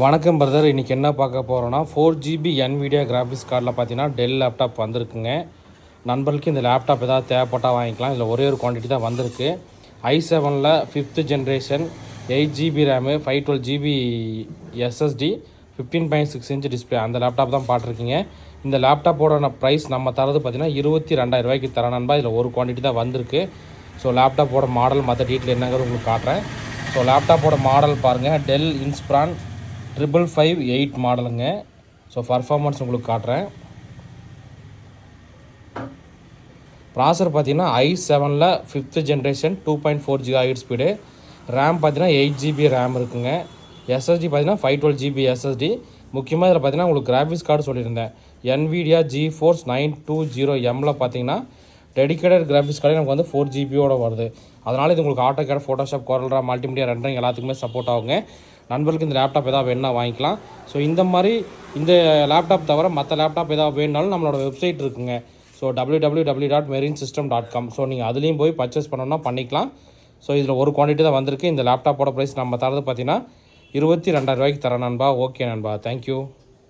வணக்கம் பிரதர். இன்றைக்கி என்ன பார்க்க போகிறோன்னா 4GB NVIDIA கிராஃபிக்ஸ் கார்டில் பார்த்தீங்கன்னா டெல் லேப்டாப் வந்திருக்குங்க. நண்பர்களுக்கு இந்த லேப்டாப் ஏதாவது தேவைப்பட்டால் வாங்கிக்கலாம். இதில் ஒரே ஒரு குவான்டிட்டி தான் வந்திருக்கு. i7ல் 5th generation 8GB RAM 512GB SSD 15.6 inch display அந்த லேப்டாப் தான் பார்த்துருக்கீங்க. இந்த லேப்டாப்போட ப்ரைஸ் நம்ம தரது பார்த்தீங்கன்னா 22,000 ரூபாய்க்கு தர நண்பா. இதில் ஒரு குவான்டிட்டி தான் வந்திருக்கு. ஸோ லேப்டாப்போட மாடல் மற்ற டீட்டெயில் என்னங்கிறது உங்களுக்கு காட்டுறேன். ஸோ லேப்டாப்போட மாடல் பாருங்கள், டெல் இன்ஸ்பிரான் 555 மாடலுங்க. ஸோ பர்ஃபார்மன்ஸ் உங்களுக்கு காட்டுறேன். ப்ராசர் பார்த்தீங்கன்னா i7ல் 5th generation 2.4 GHz speed. RAM பார்த்தீங்கன்னா 8GB ரேம் இருக்குங்க. SSD பார்த்தீங்கன்னா 512GB SSD. முக்கியமாக இதில் பார்த்தீங்கன்னா உங்களுக்கு கிராஃபிக்ஸ் கார்டு சொல்லியிருந்தேன். NVIDIA GeForce 920Mல பார்த்தீங்கன்னா டெடிக்கேட்டட் கிராஃபிக்ஸ் கார்டு நமக்கு வந்து 4GBயோட வருது. அதனால் இது உங்களுக்கு ஆட்டோ கேட், ஃபோட்டோஷாப், கோரல், மல்டிமீடியா ரெண்டரிங் எல்லாத்துக்குமே சப்போர்ட் ஆகுங்க. நண்பர்களுக்கு இந்த லேப்டாப் ஏதாவது வேணுன்னா வாங்கிக்கலாம். ஸோ இந்த மாதிரி இந்த லேப்டாப் தவிர மற்ற லேப்டாப் ஏதாவது வேணுனாலும் நம்மளோட வெப்சைட் இருக்குங்க. So www.merinsystem.com. ஸோ நீங்கள் அதுலேயும் போய் பர்ச்சேஸ் பண்ணணும்னா பண்ணிக்கலாம். ஸோ இதில் ஒரு குவான்டிட்டி தான் வந்திருக்கு. இந்த லேப்டாப்போட ப்ரைஸ் நம்ம தரது பார்த்தீங்கன்னா 22,000 ரூபாய்க்கு தரேன் நண்பா. ஓகே நண்பா, தேங்க்யூ.